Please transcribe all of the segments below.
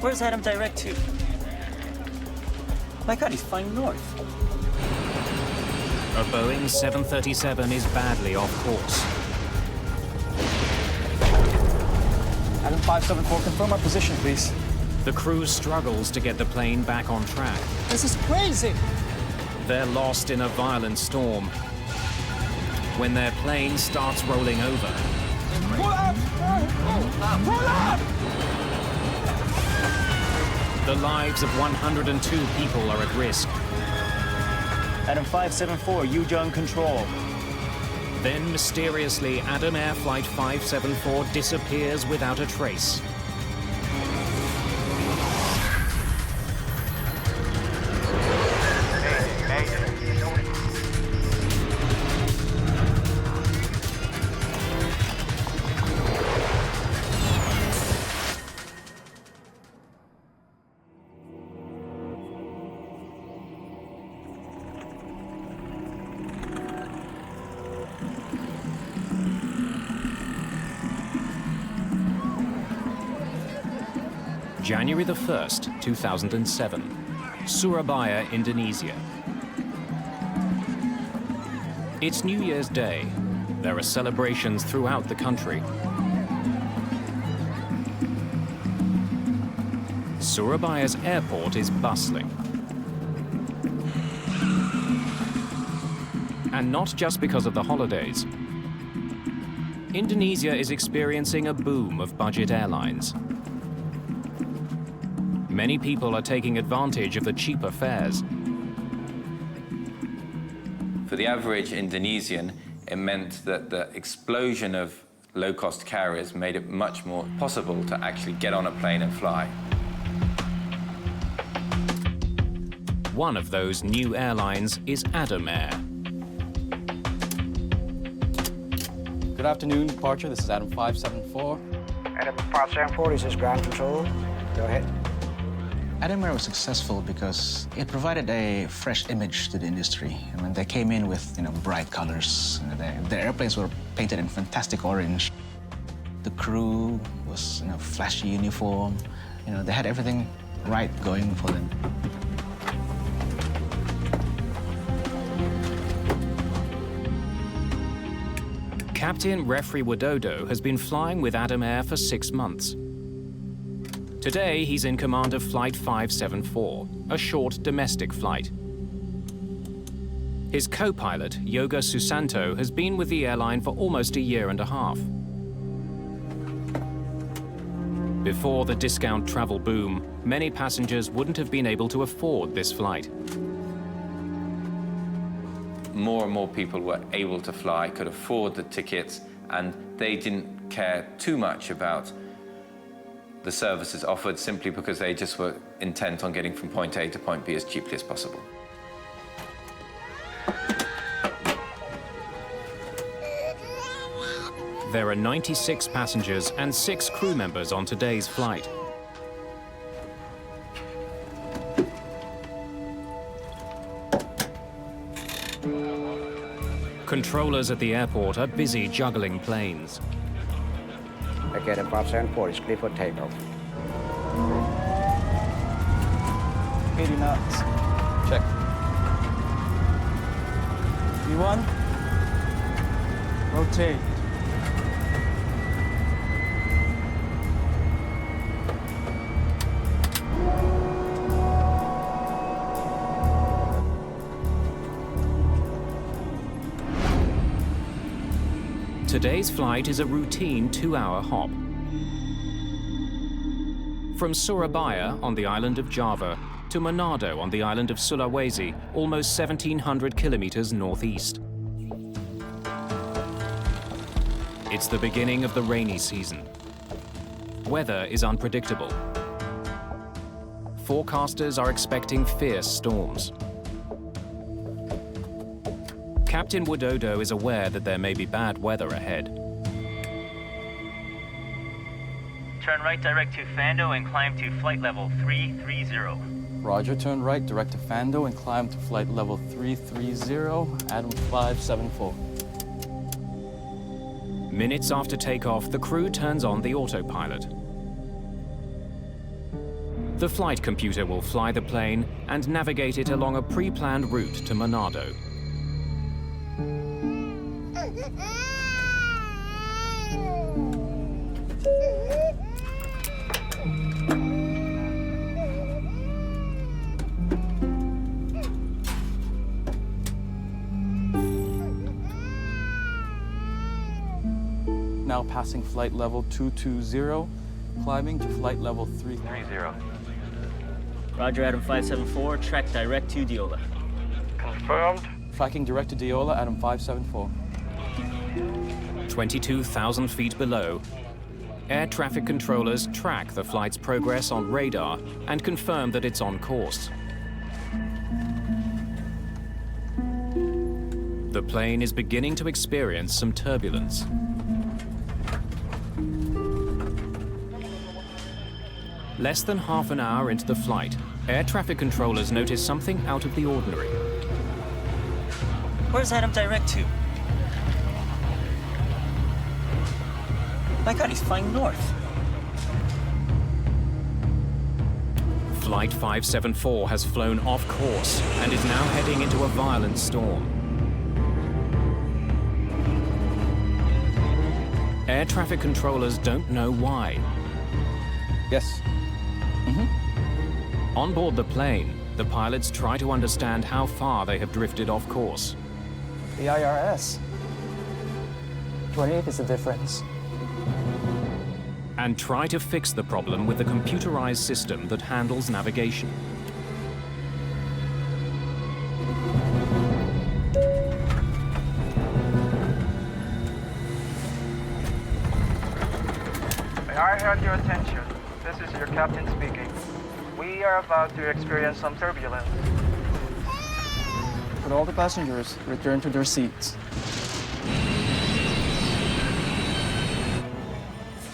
Where's Adam direct to? My God, he's flying north. A Boeing 737 is badly off course. Adam 574, confirm our position, please. The crew struggles to get the plane back on track. This is crazy! They're lost in a violent storm when their plane starts rolling over. Pull up! Pull up! The lives of 102 people are at risk. Adam 574, Yujong control. Then, mysteriously, Adam Air Flight 574 disappears without a trace. January the 1st, 2007, Suribaya, Indonesia. It's New Year's Day. There are celebrations throughout the country. Suribaya's airport is bustling. And not just because of the holidays. Indonesia is experiencing a boom of budget airlines. Many people are taking advantage of the cheaper fares. For the average Indonesian, it meant that the explosion of low-cost carriers made it much more possible to actually get on a plane and fly. One of those new airlines is Adam Air. Good afternoon, departure. This is Adam 574. Adam 574, this is ground control. Go ahead. Adam Air was successful because it provided a fresh image to the industry. I mean, they came in with, bright colors. The airplanes were painted in fantastic orange. The crew was, flashy uniform. They had everything right going for them. Captain Refri Widodo has been flying with Adam Air for 6 months. Today, he's in command of Flight 574, a short domestic flight. His co-pilot, Yoga Susanto, has been with the airline for almost a year and a half. Before the discount travel boom, many passengers wouldn't have been able to afford this flight. More and more people were able to fly, could afford the tickets, and they didn't care too much about the services offered simply because they just were intent on getting from point A to point B as cheaply as possible. There are 96 passengers and 6 crew members on today's flight. Controllers at the airport are busy juggling planes. Okay, Adam 574 is clear for takeoff. 80 knots. Check. V1. Rotate. Today's flight is a routine 2-hour hop. From Suribaya on the island of Java to Manado on the island of Sulawesi, almost 1,700 kilometers northeast. It's the beginning of the rainy season. Weather is unpredictable. Forecasters are expecting fierce storms. Captain Widodo is aware that there may be bad weather ahead. Turn right direct to Fando and climb to flight level 330. Roger, turn right, direct to Fando and climb to flight level 330, Adam 574. Minutes after takeoff, the crew turns on the autopilot. The flight computer will fly the plane and navigate it along a pre-planned route to Manado. Now passing flight level 220, climbing to flight level 330. Roger, Adam 574, track direct to Diola. Confirmed. Tracking direct to Diola, Adam 574. 22,000 feet below, air traffic controllers track the flight's progress on radar and confirm that it's on course. The plane is beginning to experience some turbulence. Less than half an hour into the flight, air traffic controllers notice something out of the ordinary. Where's Adam direct to? My God, he's flying north. Flight 574 has flown off course and is now heading into a violent storm. Air traffic controllers don't know why. Yes. On board the plane, the pilots try to understand how far they have drifted off course. The IRS. 28 is the difference. And try to fix the problem with the computerized system that handles navigation. May I have your attention? This is your captain speaking. We are about to experience some turbulence. Could all the passengers return to their seats?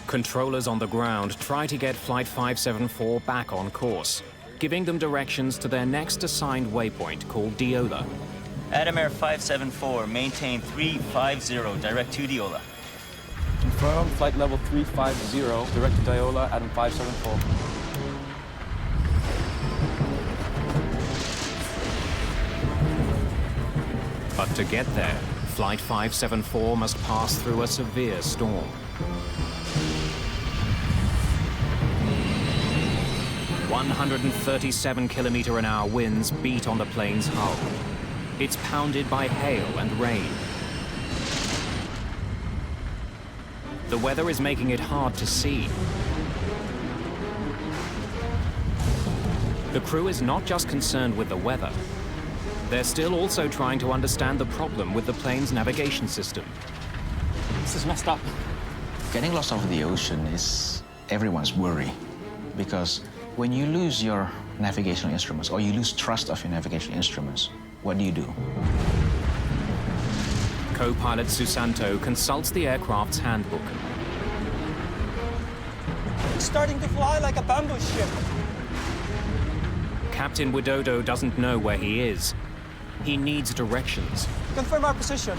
Controllers on the ground try to get Flight 574 back on course, giving them directions to their next assigned waypoint called Diola. Adam Air 574, maintain 350, direct to Diola. Confirmed, flight level 350, direct to Diola, Adam 574. But to get there, Flight 574 must pass through a severe storm. "137-kilometre-an-hour winds beat on the plane's hull. It's pounded by hail and rain. The weather is making it hard to see. The crew is not just concerned with the weather. They're still also trying to understand the problem with the plane's navigation system. This is messed up. Getting lost over the ocean is everyone's worry, because when you lose your navigational instruments or you lose trust of your navigational instruments, what do? Co-pilot Susanto consults the aircraft's handbook. It's starting to fly like a bamboo ship. Captain Widodo doesn't know where he is. He needs directions. Confirm our position.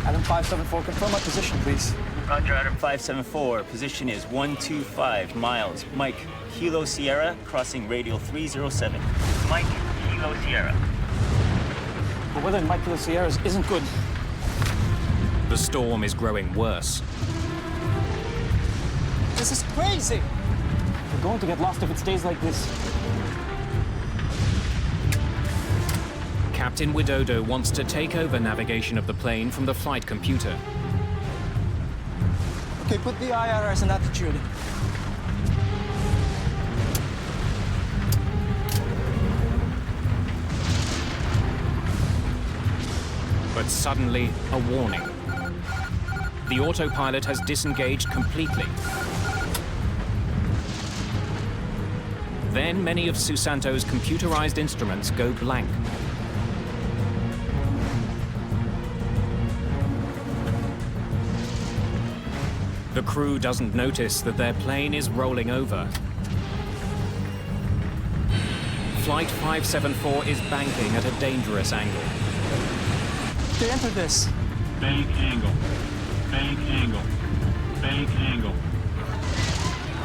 Adam 574, confirm our position, please. Roger, Adam 574, position is 125 miles. Mike, Kilo Sierra, crossing radial 307. Mike, Kilo Sierra. The weather in Mike Kilo Sierras isn't good. The storm is growing worse. This is crazy. We're going to get lost if it stays like this. Captain Widodo wants to take over navigation of the plane from the flight computer. Okay, put the IRS in attitude. But suddenly, a warning. The autopilot has disengaged completely. Then many of Susanto's computerized instruments go blank. The crew doesn't notice that their plane is rolling over. Flight 574 is banking at a dangerous angle. They enter this. Bank angle, bank angle, bank angle.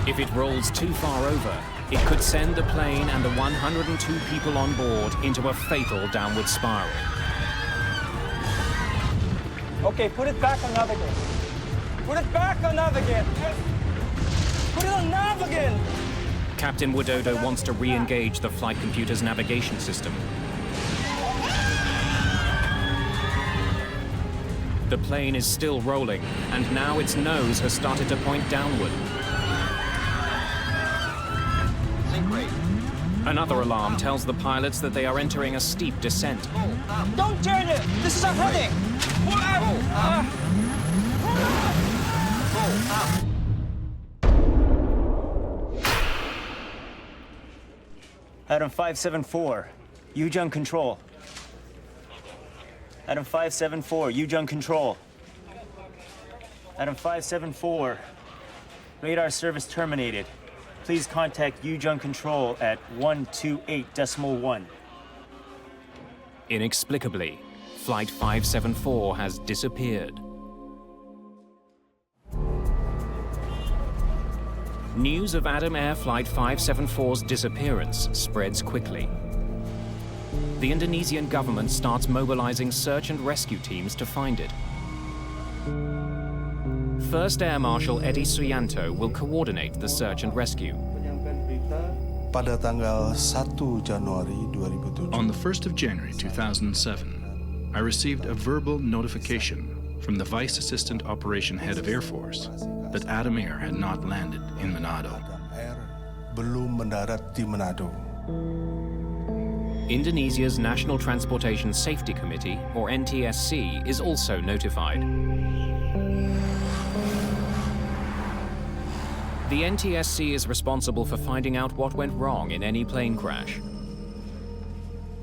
If it rolls too far over, It could send the plane and the 102 people on board into a fatal downward spiral. Okay, put it back on nav again. Put it back on nav again. Put it on nav again. Captain Widodo wants to re-engage the flight computer's navigation system. The plane is still rolling, and now its nose has started to point downward. Another alarm tells the pilots that they are entering a steep descent. Don't turn it. This is our heading. Pull out. Adam 574, Yujun control. Adam 574, Yujun control. Adam 574, radar service terminated. Please contact Yujun control at 128.1. Inexplicably, Flight 574 has disappeared. News of Adam Air Flight 574's disappearance spreads quickly. The Indonesian government starts mobilizing search and rescue teams to find it. First Air Marshal Edi Suyanto will coordinate the search and rescue. Pada tanggal 1 Januari 2007. On the 1st of January 2007, I received a verbal notification from the Vice Assistant Operation Head of Air Force that Adam Air had not landed in Manado. Belum mendarat di Manado. Indonesia's National Transportation Safety Committee, or NTSC, is also notified. The NTSC is responsible for finding out what went wrong in any plane crash.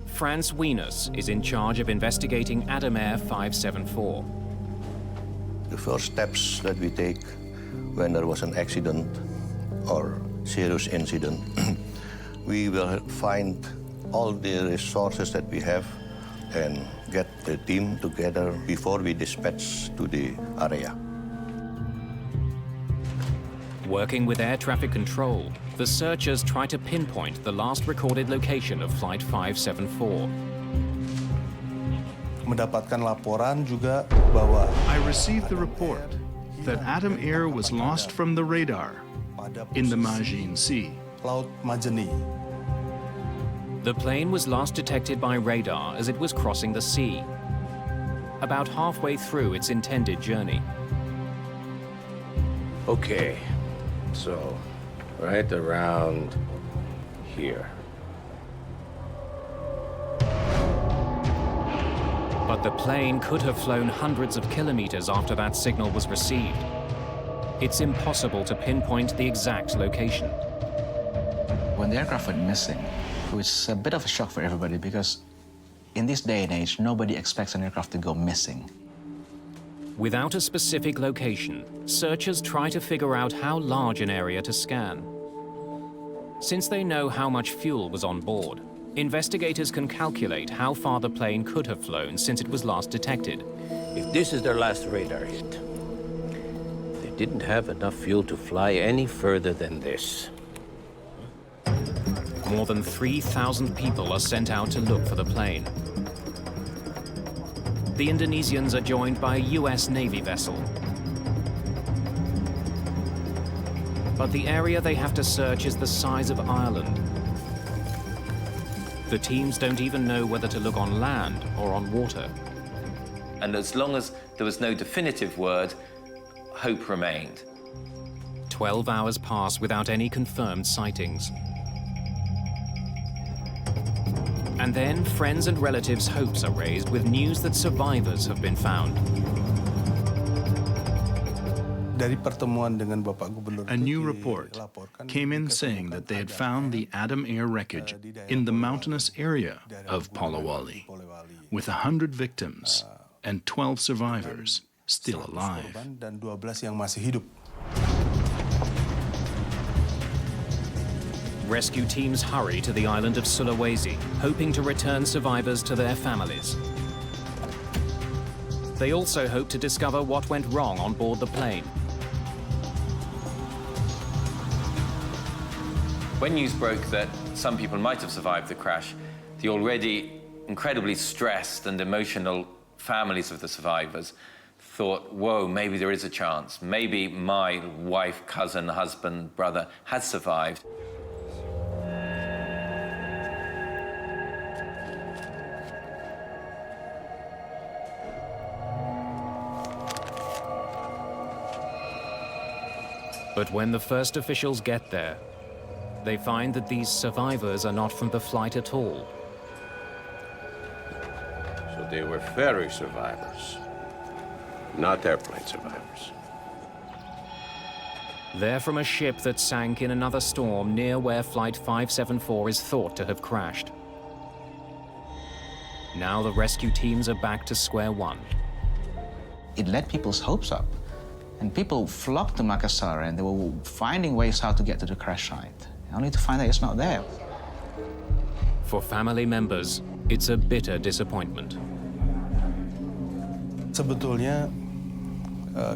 Franz Wieners is in charge of investigating Adam Air 574. The first steps that we take when there was an accident or serious incident, we will find all the resources that we have and get the team together before we dispatch to the area. Working with air traffic control, the searchers try to pinpoint the last recorded location of Flight 574. Mendapatkan laporan juga bahwa I received the report that Adam Air was lost from the radar in the Majin Sea. Laut Majeni. The plane was last detected by radar as it was crossing the sea, about halfway through its intended journey. Okay, so right around here. But the plane could have flown hundreds of kilometers after that signal was received. It's impossible to pinpoint the exact location. When the aircraft went missing, it was a bit of a shock for everybody because in this day and age, nobody expects an aircraft to go missing. Without a specific location, searchers try to figure out how large an area to scan. Since they know how much fuel was on board, investigators can calculate how far the plane could have flown since it was last detected. If this is their last radar hit, they didn't have enough fuel to fly any further than this. More than 3,000 people are sent out to look for the plane. The Indonesians are joined by a US Navy vessel. But the area they have to search is the size of Ireland. The teams don't even know whether to look on land or on water. And as long as there was no definitive word, hope remained. 12 hours pass without any confirmed sightings. And then friends and relatives' hopes are raised with news that survivors have been found. Dari pertemuan dengan Bapak Gubernur A new report came in saying that they had found the Adam Air wreckage in the mountainous area of Polowali, with 100 victims and 12 survivors still alive. dan 12 yang masih hidup. Rescue teams hurry to the island of Sulawesi, hoping to return survivors to their families. They also hope to discover what went wrong on board the plane. When news broke that some people might have survived the crash, the already incredibly stressed and emotional families of the survivors thought, whoa, maybe there is a chance. Maybe my wife, cousin, husband, brother has survived. But when the first officials get there, they find that these survivors are not from the flight at all. So they were ferry survivors, not airplane survivors. They're from a ship that sank in another storm near where Flight 574 is thought to have crashed. Now the rescue teams are back to square one. It led people's hopes up. And people flocked to Makassar and they were finding ways how to get to the crash site, only to find that it's not there. For family members, it's a bitter disappointment. Sebetulnya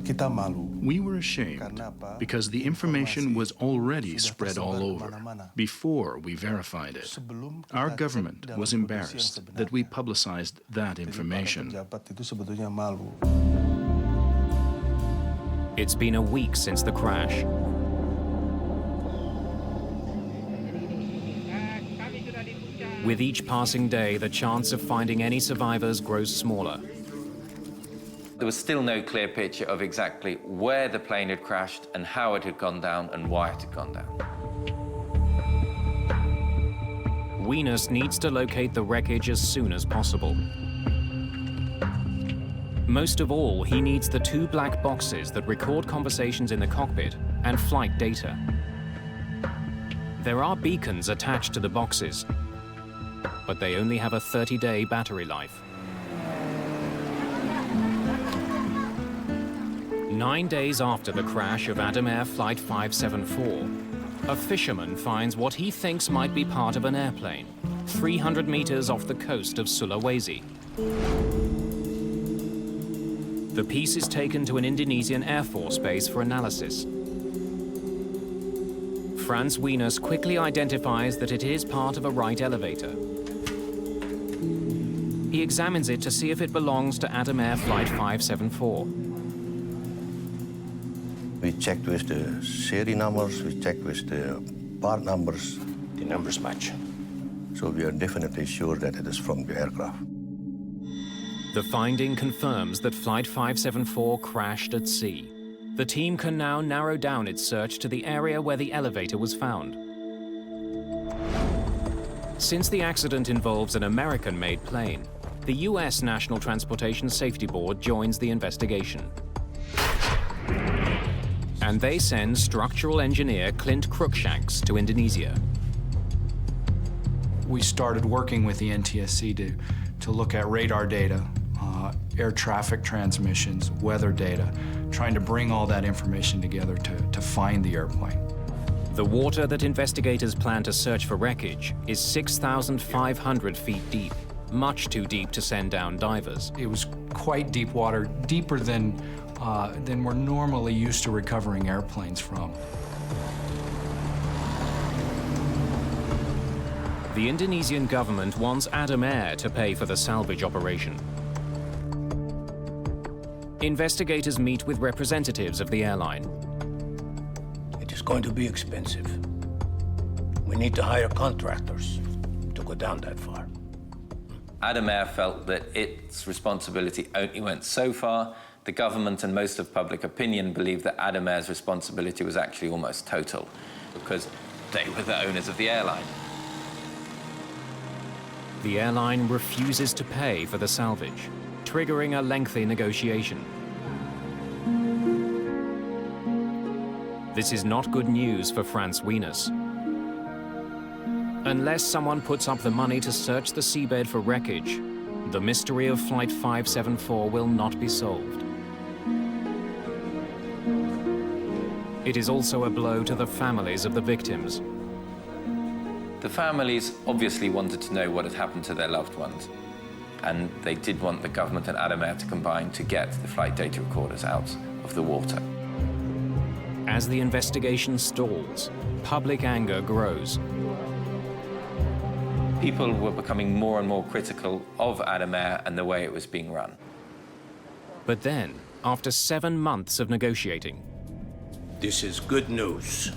kita malu. We were ashamed because the information was already spread all over before we verified it. Our government was embarrassed that we publicized that information. It's been a week since the crash. With each passing day, the chance of finding any survivors grows smaller. There was still no clear picture of exactly where the plane had crashed and how it had gone down and why it had gone down. Wieners needs to locate the wreckage as soon as possible. Most of all, he needs the 2 black boxes that record conversations in the cockpit and flight data. There are beacons attached to the boxes, but they only have a 30-day battery life. 9 days after the crash of Adam Air Flight 574, a fisherman finds what he thinks might be part of an airplane, 300 meters off the coast of Sulawesi. The piece is taken to an Indonesian Air Force base for analysis. Franz Wieners quickly identifies that it is part of a Wright elevator. He examines it to see if it belongs to Adam Air Flight 574. We checked with the serial numbers, we checked with the part numbers. The numbers match. So we are definitely sure that it is from the aircraft. The finding confirms that Flight 574 crashed at sea. The team can now narrow down its search to the area where the elevator was found. Since the accident involves an American-made plane, the US National Transportation Safety Board joins the investigation. And they send structural engineer Clint Cruikshanks to Indonesia. We started working with the NTSC to look at radar data, air traffic transmissions, weather data, trying to bring all that information together to find the airplane. The water that investigators plan to search for wreckage is 6,500 feet deep, much too deep to send down divers. It was quite deep water, deeper than we're normally used to recovering airplanes from. The Indonesian government wants Adam Air to pay for the salvage operation. Investigators meet with representatives of the airline. It is going to be expensive. We need to hire contractors to go down that far. Adam Air felt that its responsibility only went so far. The government and most of public opinion believed that Adam Air's responsibility was actually almost total, because they were the owners of the airline. The airline refuses to pay for the salvage, triggering a lengthy negotiation. This is not good news for Franz Wieners. Unless someone puts up the money to search the seabed for wreckage, the mystery of Flight 574 will not be solved. It is also a blow to the families of the victims. The families obviously wanted to know what had happened to their loved ones, and they did want the government and Adam Air to combine to get the flight data recorders out of the water. As the investigation stalls, public anger grows. People were becoming more and more critical of Adam Air and the way it was being run. But then, after 7 months of negotiating, This is good news.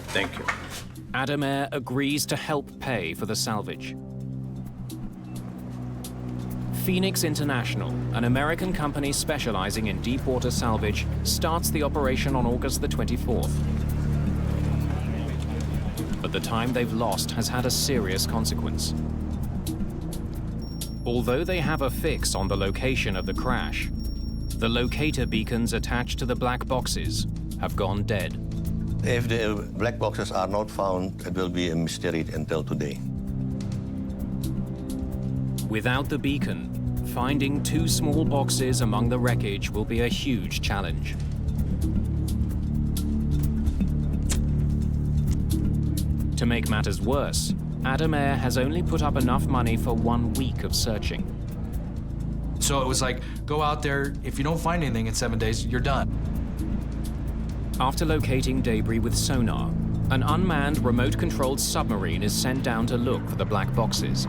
Thank you. Adam Air agrees to help pay for the salvage. Phoenix International, an American company specializing in deep-water salvage, starts the operation on August the 24th. But the time they've lost has had a serious consequence. Although they have a fix on the location of the crash, the locator beacons attached to the black boxes have gone dead. If the black boxes are not found, it will be a mystery until today. Without the beacon, finding 2 small boxes among the wreckage will be a huge challenge. To make matters worse, Adam Air has only put up enough money for 1 week of searching. So it was like, go out there, if you don't find anything in 7 days, you're done. After locating debris with sonar, an unmanned remote-controlled submarine is sent down to look for the black boxes.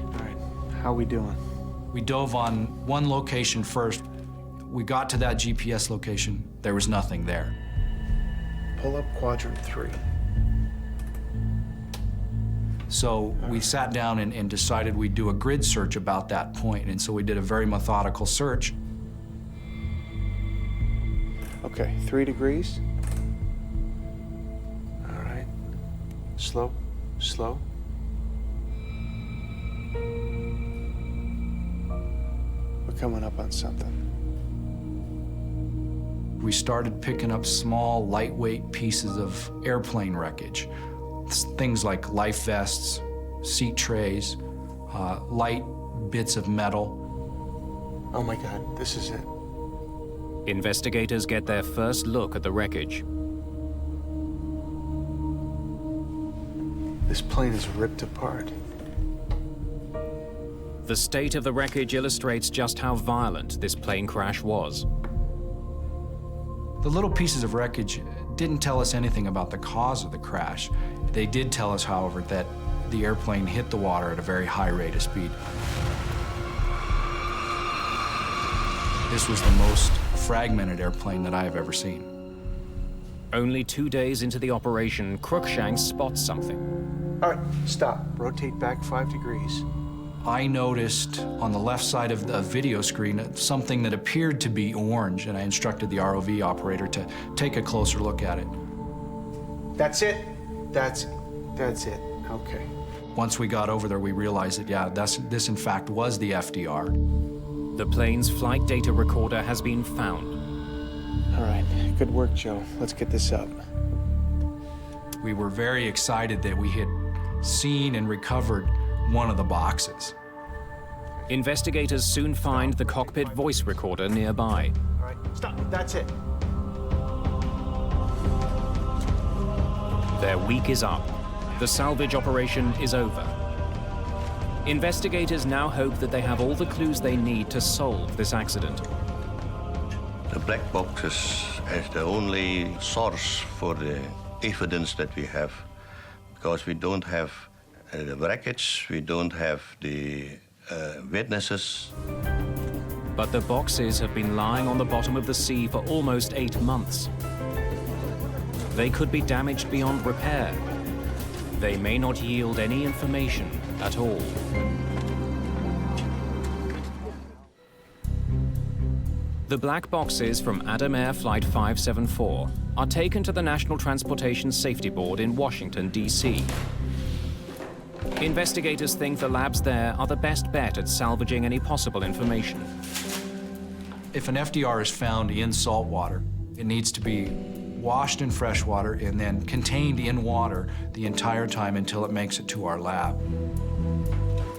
All right, how we doing? We dove on one location first. We got to that GPS location. There was nothing there. Pull up quadrant 3. So we sat down and decided we'd do a grid search about that point, and so we did a very methodical search. Okay, 3 degrees. All right. Slow, slow. We're coming up on something. We started picking up small, lightweight pieces of airplane wreckage. Things like life vests, seat trays, light bits of metal. Oh my God, this is it. Investigators get their first look at the wreckage. This plane is ripped apart. The state of the wreckage illustrates just how violent this plane crash was. The little pieces of wreckage didn't tell us anything about the cause of the crash. They did tell us, however, that the airplane hit the water at a very high rate of speed. This was the most fragmented airplane that I have ever seen. Only 2 days into the operation, Cruikshank spots something. All right, stop. Rotate back 5 degrees. I noticed on the left side of the video screen something that appeared to be orange, and I instructed the ROV operator to take a closer look at it. That's it. That's it. Okay. Once we got over there, we realized that, yeah, this in fact was the FDR. The plane's flight data recorder has been found. All right, good work, Joe. Let's get this up. We were very excited that we had seen and recovered one of the boxes. Investigators soon find the cockpit voice recorder nearby. All right, stop. That's it. Their week is up. The salvage operation is over. Investigators now hope that they have all the clues they need to solve this accident. The black boxes is the only source for the evidence that we have, because we don't have the wreckage, we don't have the witnesses. But the boxes have been lying on the bottom of the sea for almost 8 months. They could be damaged beyond repair. They may not yield any information at all. The black boxes from Adam Air Flight 574 are taken to the National Transportation Safety Board in Washington, D.C. Investigators think the labs there are the best bet at salvaging any possible information. If an FDR is found in salt water, it needs to be washed in fresh water and then contained in water the entire time until it makes it to our lab.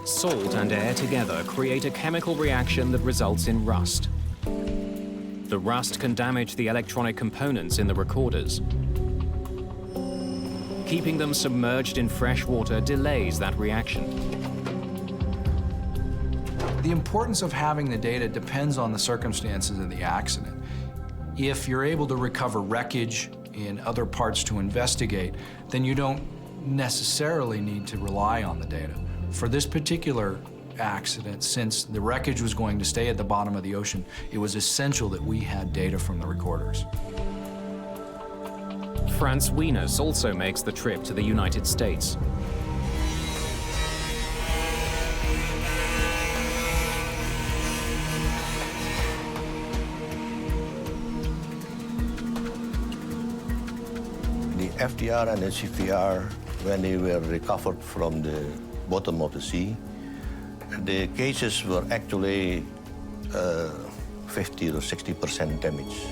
Salt and air together create a chemical reaction that results in rust. The rust can damage the electronic components in the recorders. Keeping them submerged in fresh water delays that reaction. The The importance of having the data depends on the circumstances of the accident. If you're able to recover wreckage in other parts to investigate, then you don't necessarily need to rely on the data. For this particular accident, since the wreckage was going to stay at the bottom of the ocean, it was essential that we had data from the recorders. Franz Wieners also makes the trip to the United States. The FDR and the CPR, when they were recovered from the bottom of the sea, the cases were actually 50 to 60% damage.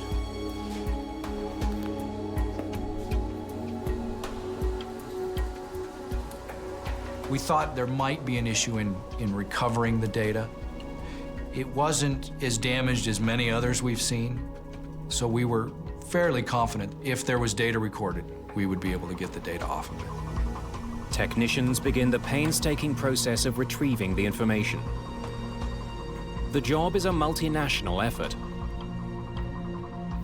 We thought there might be an issue in recovering the data. It wasn't as damaged as many others we've seen, so we were fairly confident if there was data recorded, we would be able to get the data off of it. Technicians begin the painstaking process of retrieving the information. The job is a multinational effort.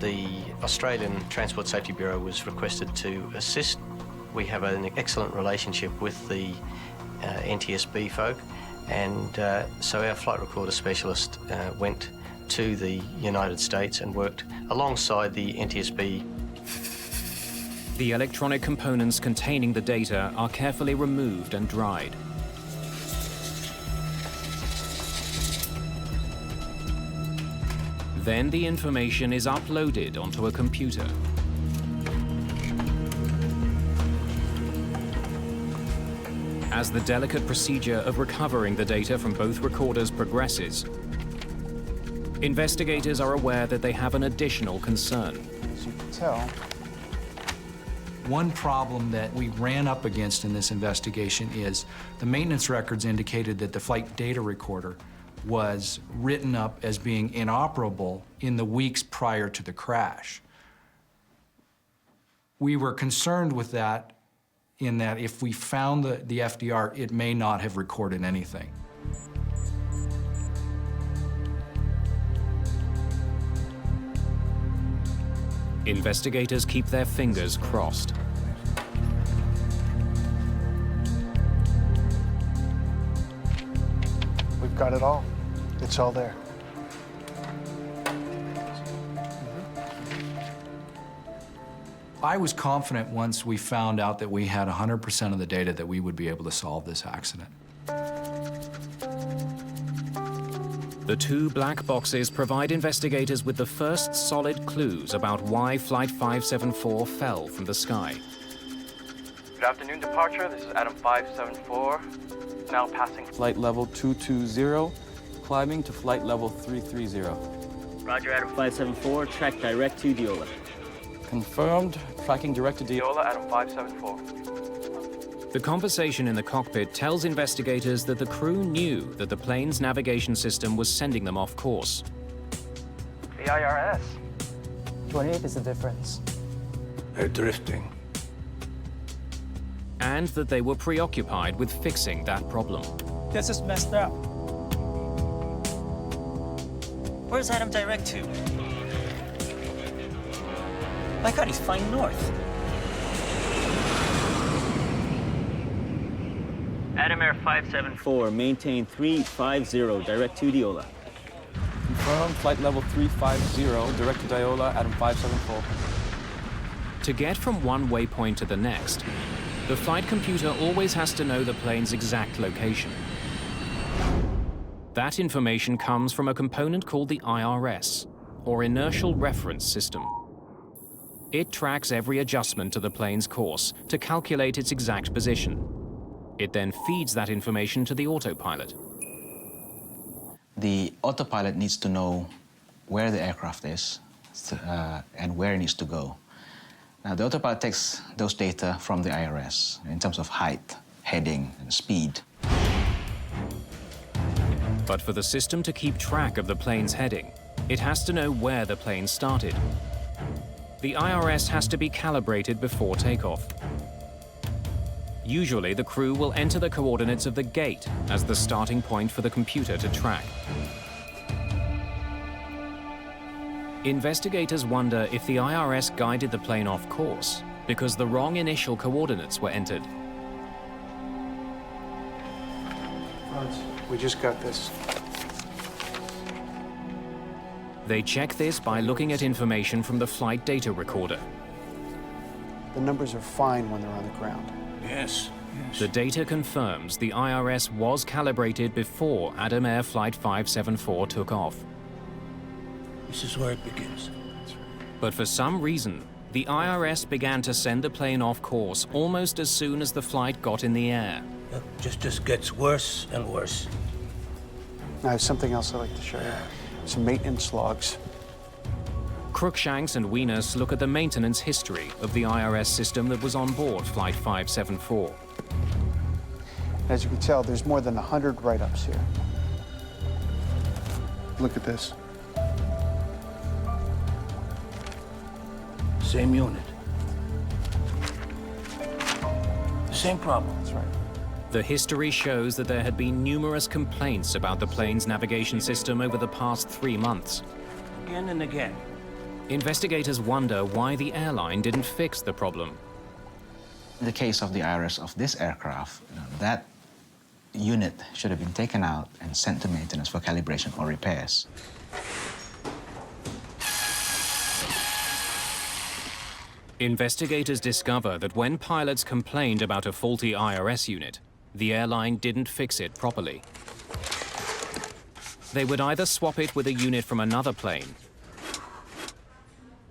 The Australian Transport Safety Bureau was requested to assist. We have an excellent relationship with the NTSB folk, and so our flight recorder specialist went to the United States and worked alongside the NTSB. The electronic components containing the data are carefully removed and dried. Then the information is uploaded onto a computer. As the delicate procedure of recovering the data from both recorders progresses, investigators are aware that they have an additional concern. As you can tell, one problem that we ran up against in this investigation is the maintenance records indicated that the flight data recorder was written up as being inoperable in the weeks prior to the crash. We were concerned with that in that if we found the FDR, it may not have recorded anything. Investigators keep their fingers crossed. we've got it all. It's all there. I was confident once we found out that we had 100% of the data that we would be able to solve this accident. The two black boxes provide investigators with the first solid clues about why Flight 574 fell from the sky. Good afternoon, departure. This is Adam 574. Now passing Flight level 220, climbing to flight level 330. Roger, Adam 574. Track direct to Diola. Confirmed, tracking direct to Diola, Adam 574. The conversation in the cockpit tells investigators that the crew knew that the plane's navigation system was sending them off course. The IRS. 28 is the difference. They're drifting. And that they were preoccupied with fixing that problem. This is messed up. Where's Adam direct to? My God, he's flying north. Adam Air 574, maintain 350, direct to Diola. Confirmed, flight level 350, direct to Diola, Adam 574. To get from one waypoint to the next, the flight computer always has to know the plane's exact location. That information comes from a component called the IRS, or Inertial Reference System. It tracks every adjustment to the plane's course to calculate its exact position. It then feeds that information to the autopilot. The autopilot needs to know where the aircraft is and where it needs to go. Now, the autopilot takes those data from the IRS in terms of height, heading, and speed. But for the system to keep track of the plane's heading, it has to know where the plane started. The IRS has to be calibrated before takeoff. Usually, the crew will enter the coordinates of the gate as the starting point for the computer to track. Investigators wonder if the IRS guided the plane off course because the wrong initial coordinates were entered. Franz, we just got this. They check this by looking at information from the flight data recorder. The numbers are fine when they're on the ground. Yes. The data confirms the IRS was calibrated before Adam Air Flight 574 took off. This is where it begins. But for some reason, the IRS began to send the plane off course almost as soon as the flight got in the air. It just gets worse and worse. I have something else I'd like to show you. Some maintenance logs. Cruikshanks and Wieners look at the maintenance history of the IRS system that was on board Flight 574. As you can tell, there's more than 100 write-ups here. Look at this. Same unit. Same problem. That's right. The history shows that there had been numerous complaints about the plane's navigation system over the past 3 months. Again and again. Investigators wonder why the airline didn't fix the problem. In the case of the IRS of this aircraft, that unit should have been taken out and sent to maintenance for calibration or repairs. Investigators discover that when pilots complained about a faulty IRS unit, the airline didn't fix it properly. They would either swap it with a unit from another plane,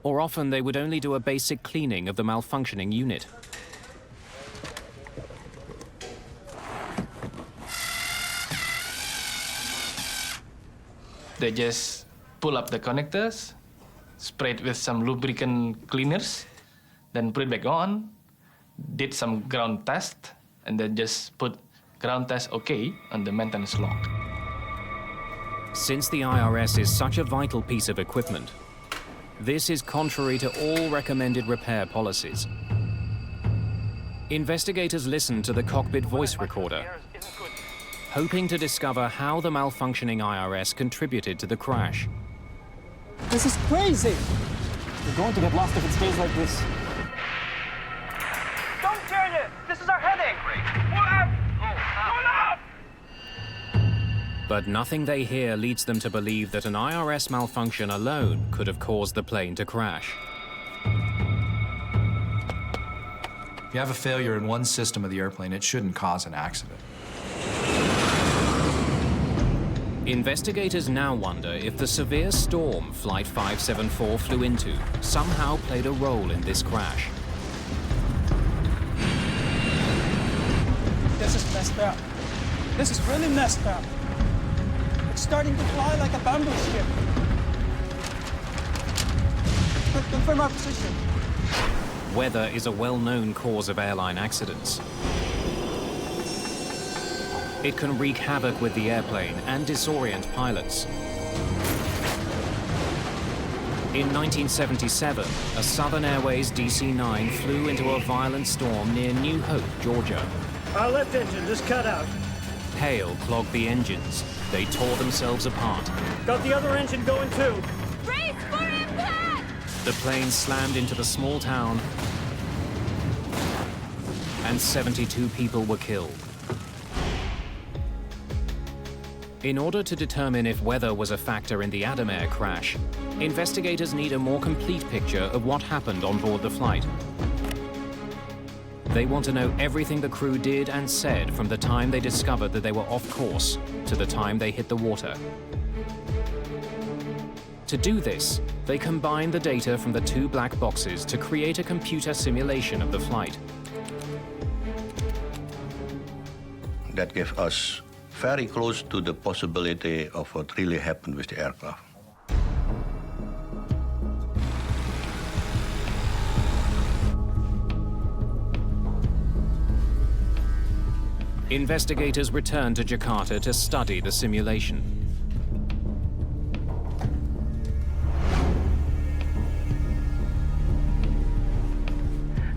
or often they would only do a basic cleaning of the malfunctioning unit. They just pull up the connectors, spray it with some lubricant cleaners, then put it back on, did some ground test, and then just put ground test OK on the maintenance log. Since the IRS is such a vital piece of equipment, this is contrary to all recommended repair policies. Investigators listen to the cockpit voice recorder, hoping to discover how the malfunctioning IRS contributed to the crash. This is crazy! We're going to get lost if it stays like this. Don't turn it! This is our heading! Pull up! Pull up! But nothing they hear leads them to believe that an IRS malfunction alone could have caused the plane to crash. If you have a failure in one system of the airplane, it shouldn't cause an accident. Investigators now wonder if the severe storm Flight 574 flew into somehow played a role in this crash. This is messed up. This is really messed up. It's starting to fly like a bamboo ship. Confirm our position. Weather is a well-known cause of airline accidents. It can wreak havoc with the airplane and disorient pilots. In 1977, a Southern Airways DC-9 flew into a violent storm near New Hope, Georgia. Our left engine just cut out. Hail clogged the engines. They tore themselves apart. Got the other engine going too. Brace for impact! The plane slammed into the small town, and 72 people were killed. In order to determine if weather was a factor in the Adam Air crash, investigators need a more complete picture of what happened on board the flight. They want to know everything the crew did and said from the time they discovered that they were off course to the time they hit the water. To do this, they combine the data from the two black boxes to create a computer simulation of the flight. That gave us very close to the possibility of what really happened with the aircraft. Investigators return to Jakarta to study the simulation.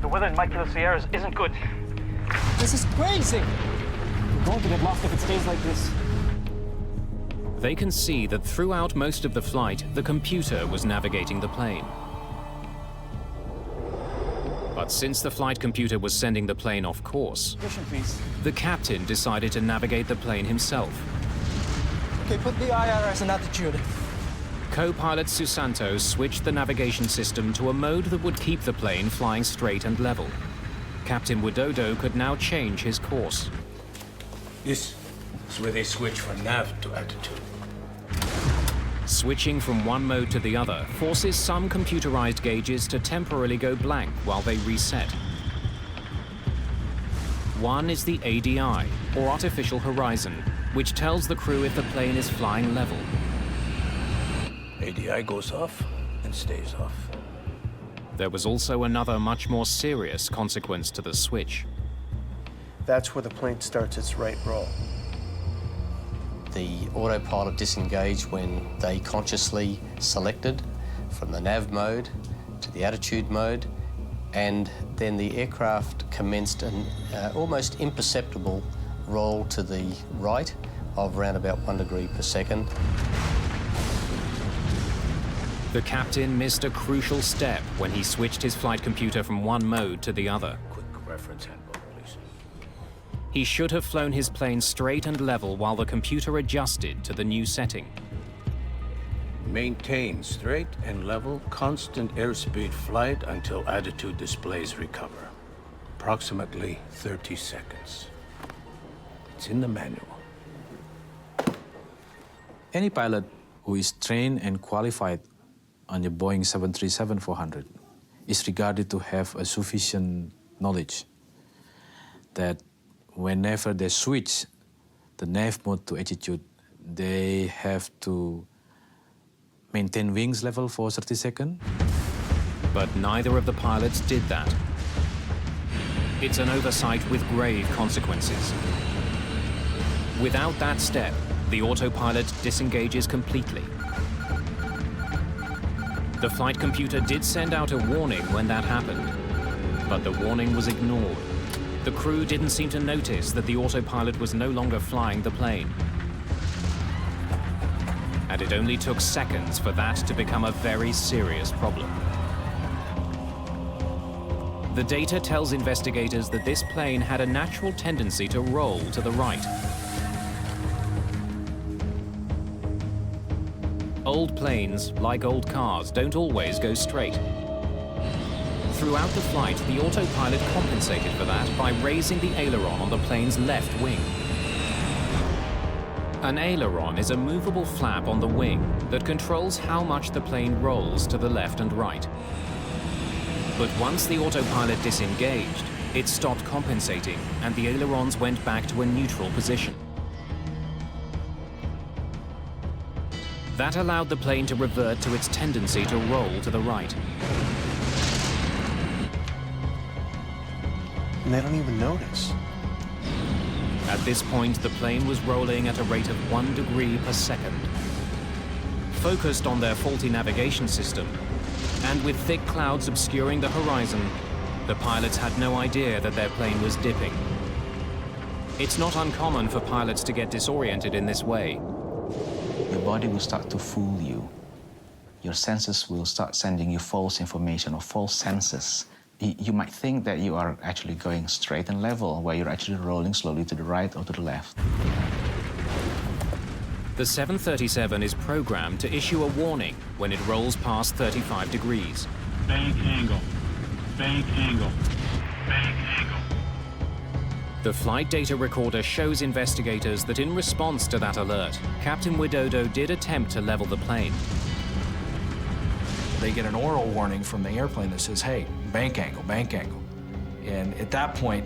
The weather in my Kilo Sierras isn't good. This is crazy! We're going to get lost if it stays like this. They can see that throughout most of the flight, the computer was navigating the plane. But since the flight computer was sending the plane off course, the captain decided to navigate the plane himself. Okay, put the IRS in attitude. Co-pilot Susanto switched the navigation system to a mode that would keep the plane flying straight and level. Captain Widodo could now change his course. This is where they switch from nav to attitude. Switching from one mode to the other forces some computerized gauges to temporarily go blank while they reset. One is the ADI, or Artificial Horizon, which tells the crew if the plane is flying level. ADI goes off and stays off. There was also another much more serious consequence to the switch. That's where the plane starts its right roll. The autopilot disengaged when they consciously selected from the nav mode to the attitude mode, and then the aircraft commenced an almost imperceptible roll to the right of around about 1 degree per second. The captain missed a crucial step when he switched his flight computer from one mode to the other. Quick reference handbook, please. He should have flown his plane straight and level while the computer adjusted to the new setting. Maintain straight and level, constant airspeed flight until attitude displays recover. Approximately 30 seconds. It's in the manual. Any pilot who is trained and qualified on the Boeing 737-400 is regarded to have a sufficient knowledge that whenever they switch the nav mode to attitude, they have to maintain wings level for 30 seconds. But neither of the pilots did that. It's an oversight with grave consequences. Without that step, the autopilot disengages completely. The flight computer did send out a warning when that happened, but the warning was ignored. The crew didn't seem to notice that the autopilot was no longer flying the plane. And it only took seconds for that to become a very serious problem. The data tells investigators that this plane had a natural tendency to roll to the right. Old planes, like old cars, don't always go straight. Throughout the flight, the autopilot compensated for that by raising the aileron on the plane's left wing. An aileron is a movable flap on the wing that controls how much the plane rolls to the left and right. But once the autopilot disengaged, it stopped compensating and the ailerons went back to a neutral position. That allowed the plane to revert to its tendency to roll to the right. And they don't even notice. At this point, the plane was rolling at a rate of 1 degree per second. Focused on their faulty navigation system, and with thick clouds obscuring the horizon, the pilots had no idea that their plane was dipping. It's not uncommon for pilots to get disoriented in this way. Your body will start to fool you. Your senses will start sending you false information or false senses. You might think that you are actually going straight and level, while you're actually rolling slowly to the right or to the left. The 737 is programmed to issue a warning when it rolls past 35 degrees. Bank angle, bank angle, bank angle. The flight data recorder shows investigators that in response to that alert, Captain Widodo did attempt to level the plane. They get an oral warning from the airplane that says, hey, bank angle, bank angle. And at that point,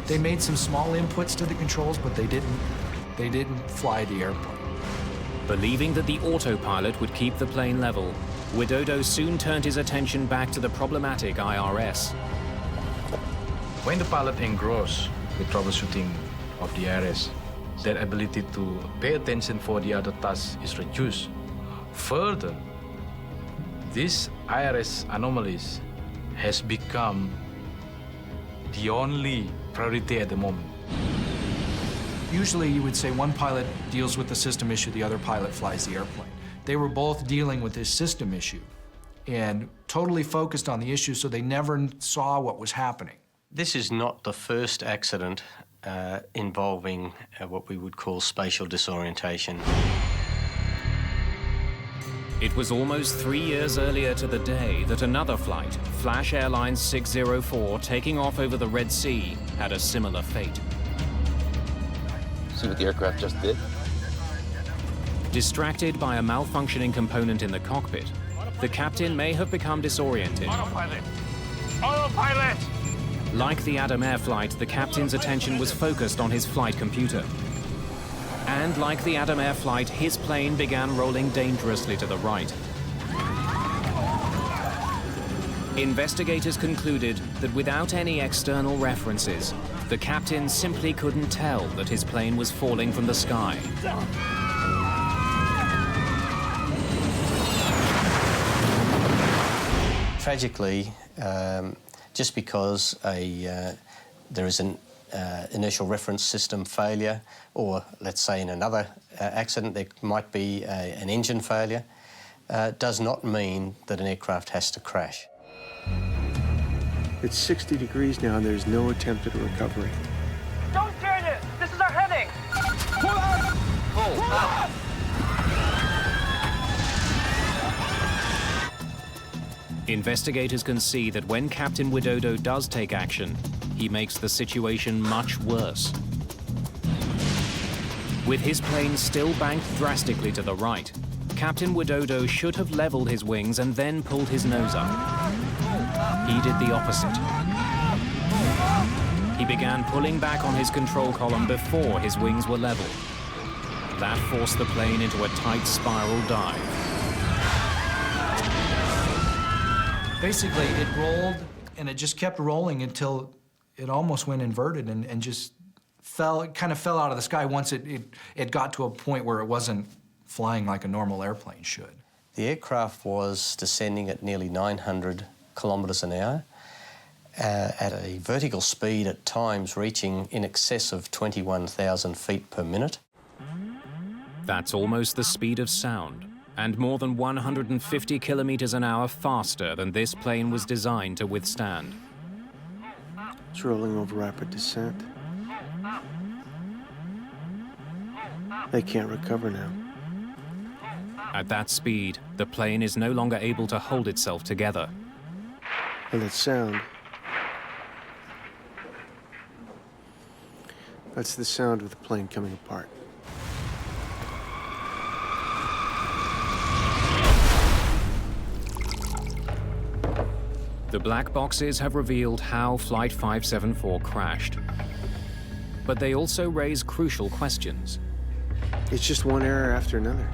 they made some small inputs to the controls, but they didn't fly the airplane. Believing that the autopilot would keep the plane level, Widodo soon turned his attention back to the problematic IRS. When the pilot engrossed with troubleshooting of the IRS, their ability to pay attention for the other tasks is reduced. Further, these IRS anomalies has become the only priority at the moment. Usually you would say one pilot deals with the system issue, the other pilot flies the airplane. They were both dealing with this system issue and totally focused on the issue, so they never saw what was happening. This is not the first accident involving what we would call spatial disorientation. It was almost 3 years earlier to the day that another flight, Flash Airlines 604, taking off over the Red Sea, had a similar fate. See what the aircraft just did? Distracted by a malfunctioning component in the cockpit, the captain may have become disoriented. Autopilot! Autopilot! Like the Adam Air flight, the captain's attention was focused on his flight computer. And like the Adam Air flight, his plane began rolling dangerously to the right. Investigators concluded that without any external references, the captain simply couldn't tell that his plane was falling from the sky. Tragically, just because there is an inertial reference system failure, or let's say in another accident there might be an engine failure, does not mean that an aircraft has to crash. It's 60 degrees now and there's no attempt at a recovery. Don't turn it! This is our heading! Pull out! Pull out! Investigators can see that when Captain Widodo does take action, he makes the situation much worse. With his plane still banked drastically to the right, Captain Widodo should have leveled his wings and then pulled his nose up. He did the opposite. He began pulling back on his control column before his wings were level. That forced the plane into a tight spiral dive. Basically, it rolled, and it just kept rolling until it almost went inverted and just fell, it kind of fell out of the sky once it got to a point where it wasn't flying like a normal airplane should. The aircraft was descending at nearly 900 kilometres an hour, at a vertical speed at times reaching in excess of 21,000 feet per minute. That's almost the speed of sound, and more than 150 kilometers an hour faster than this plane was designed to withstand. It's rolling over rapid descent. They can't recover now. At that speed, the plane is no longer able to hold itself together. And that sound, that's the sound of the plane coming apart. The black boxes have revealed how Flight 574 crashed. But they also raise crucial questions. It's just one error after another.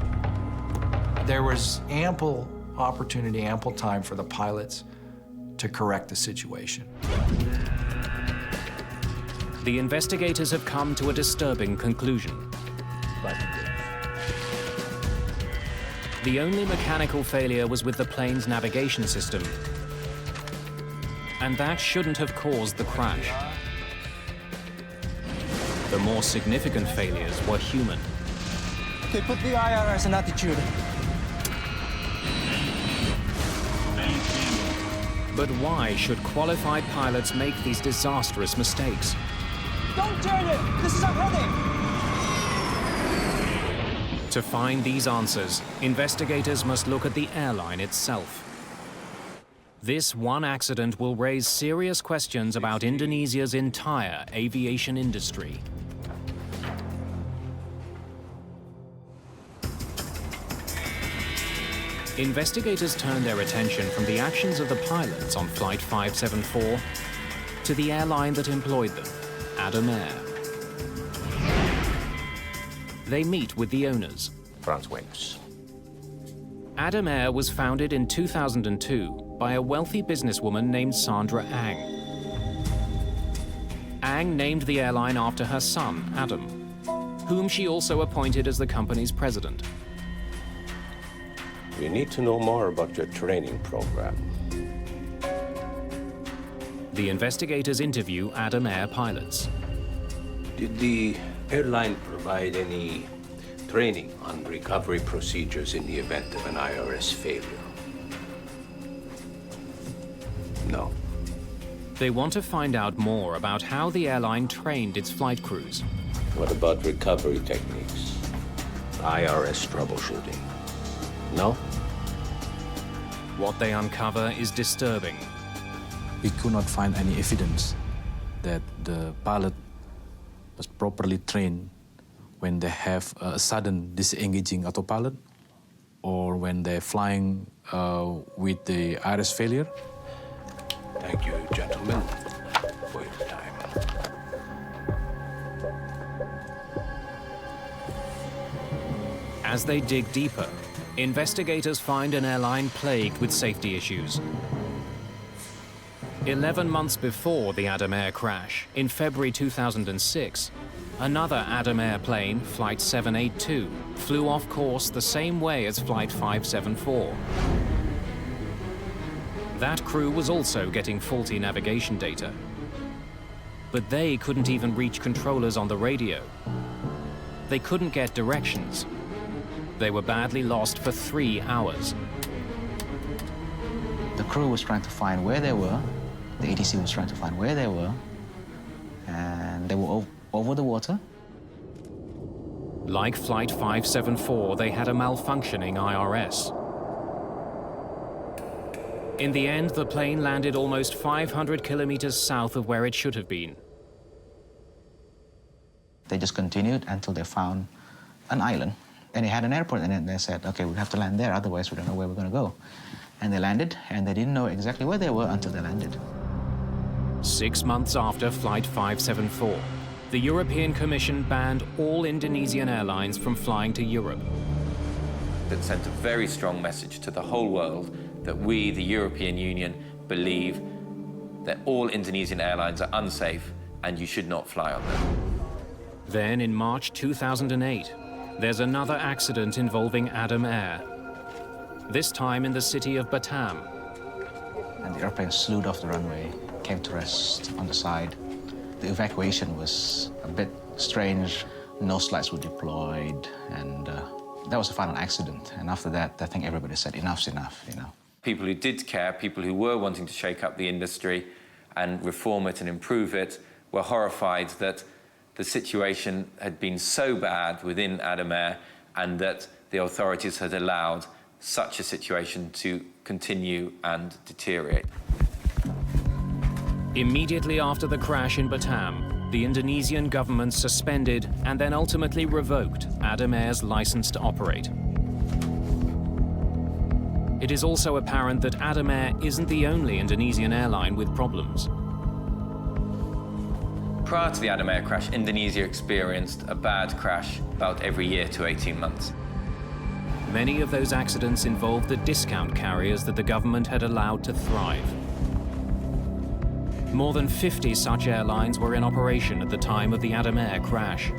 There was ample opportunity, ample time for the pilots to correct the situation. The investigators have come to a disturbing conclusion. The only mechanical failure was with the plane's navigation system. And that shouldn't have caused the crash. The more significant failures were human. Okay, put the IRS in attitude. But why should qualified pilots make these disastrous mistakes? Don't turn it! This is our heading! To find these answers, investigators must look at the airline itself. This one accident will raise serious questions about Indonesia's entire aviation industry. Investigators turned their attention from the actions of the pilots on Flight 574 to the airline that employed them, Adam Air. They meet with the owners. Franz Wings. Adam Air was founded in 2002 by a wealthy businesswoman named Sandra Ang. Ang named the airline after her son, Adam, whom she also appointed as the company's president. We need to know more about your training program. The investigators interview Adam Air pilots. Did the airline provide any training on recovery procedures in the event of an IRS failure? No. They want to find out more about how the airline trained its flight crews. What about recovery techniques? IRS troubleshooting? No? What they uncover is disturbing. We could not find any evidence that the pilot was properly trained when they have a sudden disengaging autopilot or when they're flying with the IRS failure. Thank you, gentlemen, for your time. As they dig deeper, investigators find an airline plagued with safety issues. 11 months before the Adam Air crash, in February 2006, another Adam Air plane, Flight 782, flew off course the same way as Flight 574. That crew was also getting faulty navigation data. But they couldn't even reach controllers on the radio. They couldn't get directions. They were badly lost for 3 hours. The crew was trying to find where they were. The ATC was trying to find where they were. And they were over the water. Like Flight 574, they had a malfunctioning IRS. In the end, the plane landed almost 500 kilometers south of where it should have been. They just continued until they found an island. And it had an airport in it, and they said, okay, we have to land there, otherwise we don't know where we're going to go. And they landed, and they didn't know exactly where they were until they landed. 6 months after Flight 574, the European Commission banned all Indonesian airlines from flying to Europe. That sent a very strong message to the whole world that we, the European Union, believe that all Indonesian airlines are unsafe and you should not fly on them. Then in March 2008, there's another accident involving Adam Air, this time in the city of Batam. And the airplane slewed off the runway, came to rest on the side. The evacuation was a bit strange. Nose lights were deployed, and that was a final accident. And after that, I think everybody said, enough's enough, you know. People who did care, people who were wanting to shake up the industry and reform it and improve it, were horrified that the situation had been so bad within Adam Air and that the authorities had allowed such a situation to continue and deteriorate. Immediately after the crash in Batam, the Indonesian government suspended and then ultimately revoked Adam Air's license to operate. It is also apparent that Adam Air isn't the only Indonesian airline with problems. Prior to the Adam Air crash, Indonesia experienced a bad crash about every year to 18 months. Many of those accidents involved the discount carriers that the government had allowed to thrive. More than 50 such airlines were in operation at the time of the Adam Air crash.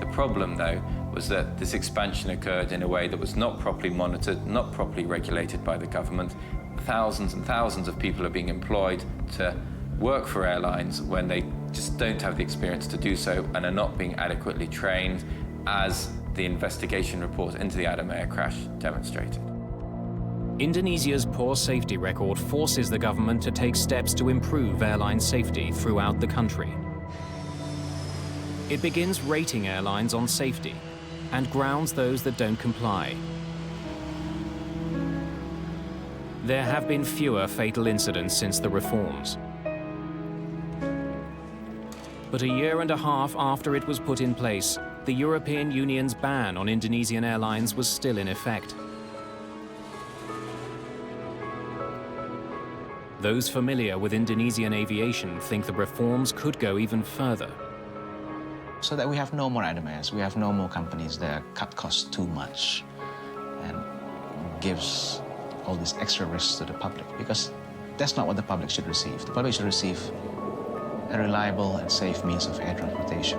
The problem, though, was that this expansion occurred in a way that was not properly monitored, not properly regulated by the government. Thousands and thousands of people are being employed to work for airlines when they just don't have the experience to do so and are not being adequately trained, as the investigation report into the Adam Air crash demonstrated. Indonesia's poor safety record forces the government to take steps to improve airline safety throughout the country. It begins rating airlines on safety and grounds those that don't comply. There have been fewer fatal incidents since the reforms. But a year and a half after it was put in place, the European Union's ban on Indonesian airlines was still in effect. Those familiar with Indonesian aviation think the reforms could go even further. So that we have no more Adam Airs, we have no more companies that cut costs too much and gives all these extra risks to the public, because that's not what the public should receive. The public should receive a reliable and safe means of air transportation.